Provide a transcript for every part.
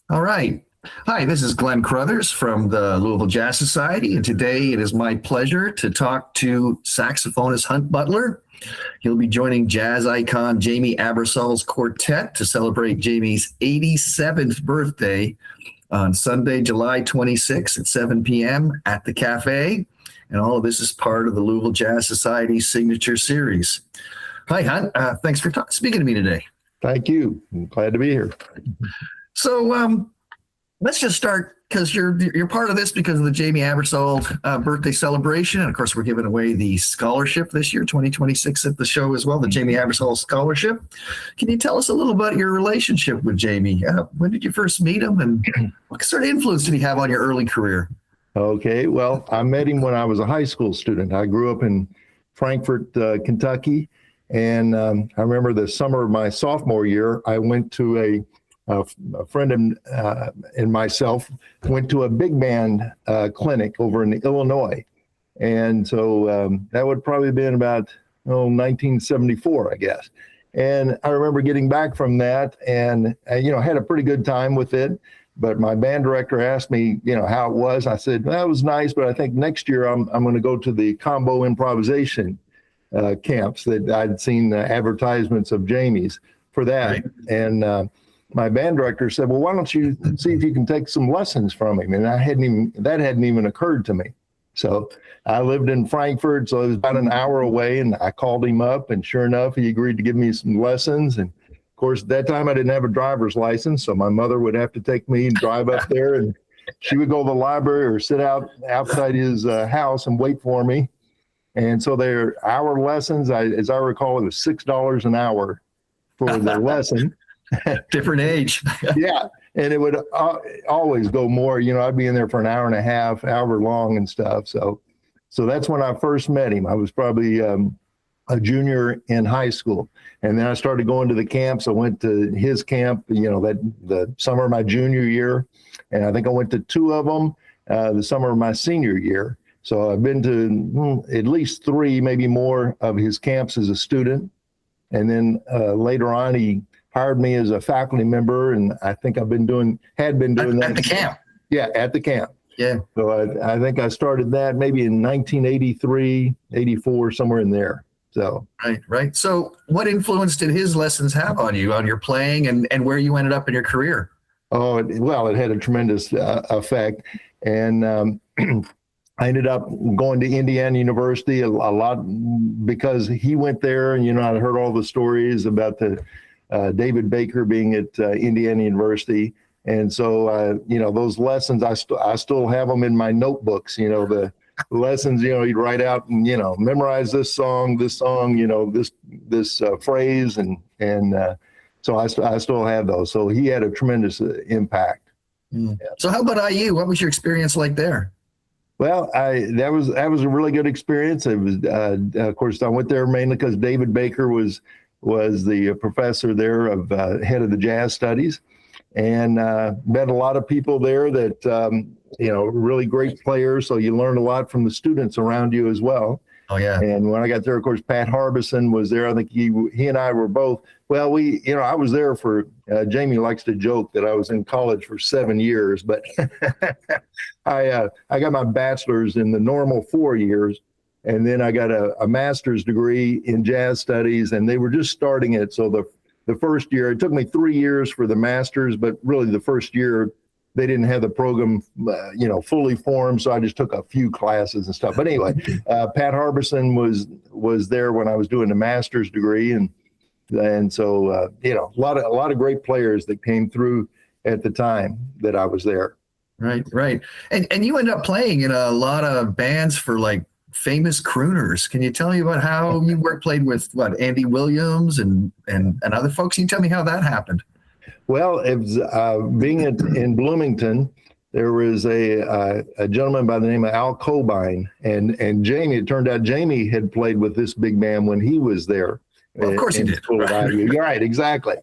All right. Hi, this is Glenn Crothers from the Louisville Jazz Society, and today it is my pleasure to talk to saxophonist Hunt Butler. He'll be joining jazz icon Jamey Abersold's quartet to celebrate Jamey's 87th birthday on Sunday, July 26th at 7 p.m. at the Cafe. And all of this is part of the Louisville Jazz Society's signature series. Hi, Hunt. Thanks for speaking to me today. Thank you. I'm glad to be here. So let's just start because you're part of this because of the Jamey Abersold birthday celebration, and of course we're giving away the scholarship this year, 2026, at the show as well, the Jamey Abersold Scholarship. Can you tell us a little about your relationship with Jamey? When did you first meet him, and what sort of influence did he have on your early career? Okay, well, I met him when I was a high school student. I grew up in Frankfort, Kentucky, and I remember the summer of my sophomore year, I went to a friend and myself went to a big band clinic over in Illinois. And so that would probably have been about 1974, I guess. And I remember getting back from that and, had a pretty good time with it. But my band director asked me, how it was. I said, well, it was nice, but I think next year I'm going to go to the combo improvisation camps that I'd seen advertisements of Jamey's for that. Right. And my band director said, well, why don't you see if you can take some lessons from him? And that hadn't even occurred to me. So I lived in Frankfurt, so it was about an hour away, and I called him up, and sure enough, he agreed to give me some lessons. And of course, at that time I didn't have a driver's license, so my mother would have to take me and drive up there, and she would go to the library or sit outside his house and wait for me. And so their hour lessons, as I recall, it was $6 an hour for the lesson. Different age. Yeah. And it would always go more, I'd be in there for an hour and a half, hour long and stuff. So that's when I first met him. I was probably a junior in high school. And then I started going to the camps. I went to his camp, the summer of my junior year. And I think I went to two of them the summer of my senior year. So I've been to at least three, maybe more of his camps as a student. And then later on, he hired me as a faculty member, and I think had been doing that at the camp. Yeah, at the camp. Yeah. So I think I started that maybe in 1983, 84, somewhere in there. So right. So what influence did his lessons have on you, on your playing, and where you ended up in your career? Oh, it had a tremendous effect, and I ended up going to Indiana University a lot because he went there, and I heard all the stories about the David Baker being at Indiana University. And so, those lessons, I still have them in my notebooks, the lessons, he'd write out and, memorize this song, this phrase. And so I still have those. So he had a tremendous impact. Mm. Yeah. So how about IU? What was your experience like there? Well, that was a really good experience. It was, of course, I went there mainly because David Baker was the professor there of head of the jazz studies, and met a lot of people there that really great players. So you learned a lot from the students around you as well. Oh yeah. And when I got there, of course, Pat Harbison was there. I think he and I were both. Well, I was there for. Jamey likes to joke that I was in college for 7 years, but I got my bachelor's in the normal 4 years. And then I got a master's degree in jazz studies, and they were just starting it. So the first year, it took me 3 years for the master's, but really the first year, they didn't have the program, fully formed. So I just took a few classes and stuff. But anyway, Pat Harbison was there when I was doing the master's degree. And so, a lot of great players that came through at the time that I was there. Right. And you end up playing in a lot of bands for like famous crooners. Can you tell me about how you played with Andy Williams and other folks? Can you tell me how that happened? Well, it was being in Bloomington. There was a gentleman by the name of Al Cobine, and Jamey. It turned out Jamey had played with this big band when he was there. Well, of course he did. Right, exactly.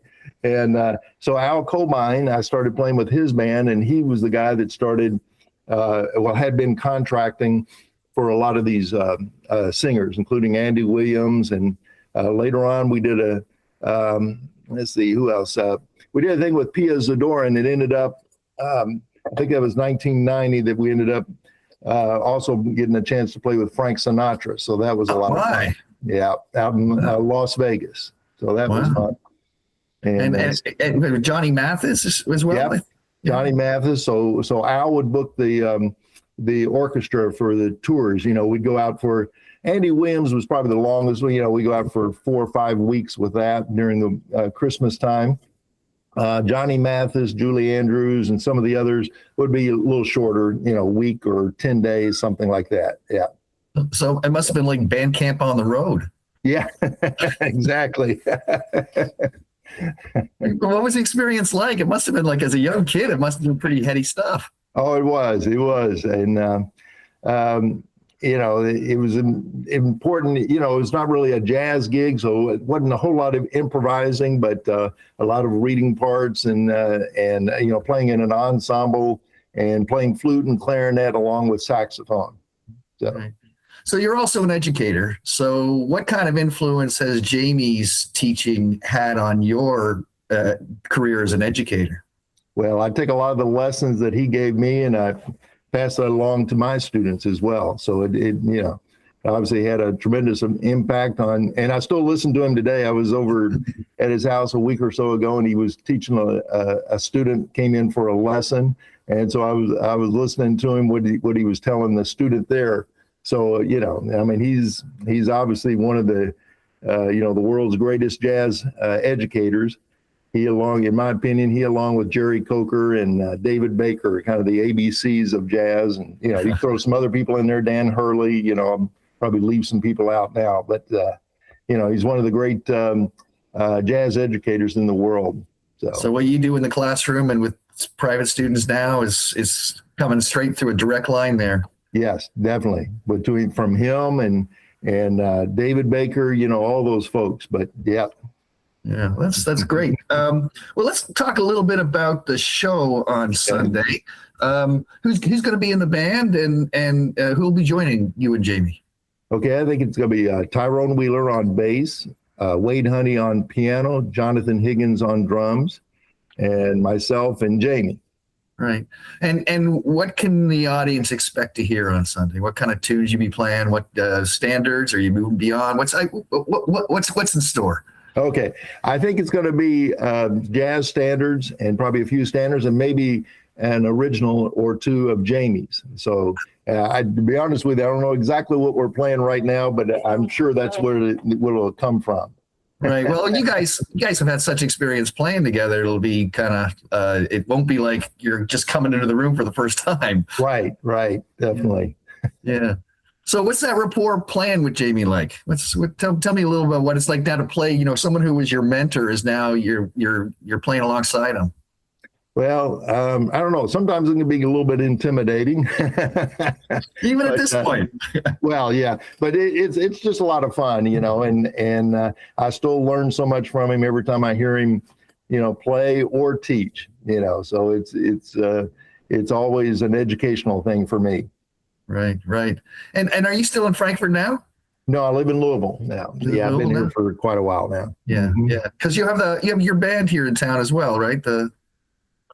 And so Al Cobine, I started playing with his band, and he was the guy that started, had been contracting for a lot of these singers, including Andy Williams. And later on, we did let's see, who else? We did a thing with Pia Zadora, and it ended up I think that was 1990 that we ended up also getting a chance to play with Frank Sinatra. So that was a lot of fun. Yeah, out in Las Vegas. So that was fun. And Johnny Mathis as well. Yep. Johnny Mathis. So Al would book the orchestra for the tours. We'd go out for Andy Williams was probably the longest. We go out for 4 or 5 weeks with that during the Christmas time. Johnny Mathis, Julie Andrews, and some of the others would be a little shorter, a week or 10 days, something like that. Yeah. So it must have been like band camp on the road. Yeah, exactly. What was the experience like? It must have been like, as a young kid, it must have been pretty heady stuff. Oh, it was. And, it was important. It's not really a jazz gig, so it wasn't a whole lot of improvising, but a lot of reading parts and playing in an ensemble and playing flute and clarinet along with saxophone. So. Right. So you're also an educator. So what kind of influence has Jamey's teaching had on your career as an educator? Well, I take a lot of the lessons that he gave me and I pass that along to my students as well. So it obviously had a tremendous impact on, and I still listen to him today. I was over at his house a week or so ago, and he was teaching a student came in for a lesson. And so I was listening to him, what he was telling the student there. So, he's obviously one of the world's greatest jazz educators. In my opinion, along with Jerry Coker and David Baker, kind of the ABCs of jazz. And, you throw some other people in there, Dan Hurley, I'll probably leave some people out now, but, he's one of the great jazz educators in the world. So what you do in the classroom and with private students now is coming straight through a direct line there. Yes, definitely. From him and David Baker, all those folks. But yeah. Yeah, that's great. Well, let's talk a little bit about the show on Sunday. Who's going to be in the band and who will be joining you and Jamey? Okay, I think it's going to be Tyrone Wheeler on bass, Wade Honey on piano, Jonathan Higgins on drums, and myself and Jamey. Right. And what can the audience expect to hear on Sunday? What kind of tunes you be playing? What standards are you moving beyond? What's in store? Okay. I think it's going to be jazz standards and probably a few standards and maybe an original or two of Jamey's. So to be honest with you, I don't know exactly what we're playing right now, but I'm sure that's where it'll come from. Right. Well, you guys have had such experience playing together. It'll be kind of, it won't be like you're just coming into the room for the first time. Right. Definitely. Yeah. So what's that rapport playing with Jamey like? Tell me a little about what it's like now to play, someone who was your mentor is now you're playing alongside him. Well, I don't know. Sometimes it can be a little bit intimidating. Even at this point. Well, yeah, but it's just a lot of fun, and I still learn so much from him every time I hear him, play or teach, so it's always an educational thing for me. Right. And are you still in Frankfurt now? No, I live in Louisville now. Yeah, I've been here for quite a while now. Yeah, yeah. Because you have your band here in town as well, right?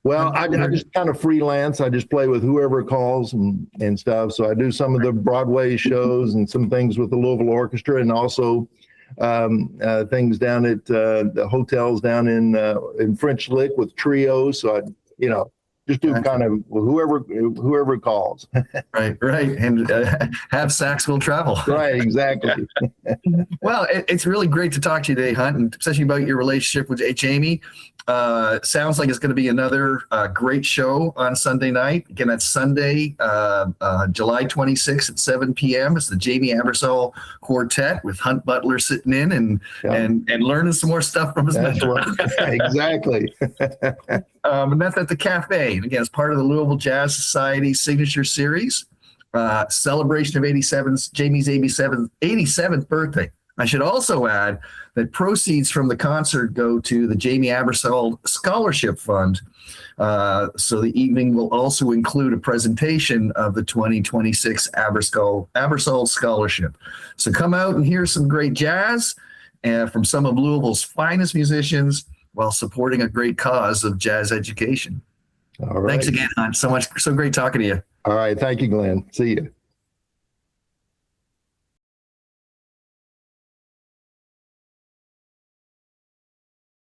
Well, I just kind of freelance. I just play with whoever calls and stuff. So I do some of the Broadway shows and some things with the Louisville Orchestra, and also things down at the hotels down in French Lick with trios. So I, just do kind of whoever calls. Right. And have sax will travel. Right, exactly. Well, it's really great to talk to you today, Hunt, and especially about your relationship with Jamey. Sounds like it's going to be another great show on Sunday night. Again, that's Sunday, July 26th at 7 p.m. It's the Jamey Abersold Quartet with Hunt Butler sitting in and learning some more stuff from his mentor. Right. Exactly. And that's at the Cafe. And again, it's part of the Louisville Jazz Society Signature Series, celebration of Jamey's 87th birthday. I should also add that proceeds from the concert go to the Jamey Abersold Scholarship Fund. So the evening will also include a presentation of the 2026 Abersold Scholarship. So come out and hear some great jazz from some of Louisville's finest musicians while supporting a great cause of jazz education. All right. Thanks again, Hunt. So great talking to you. All right. Thank you, Glenn. See you.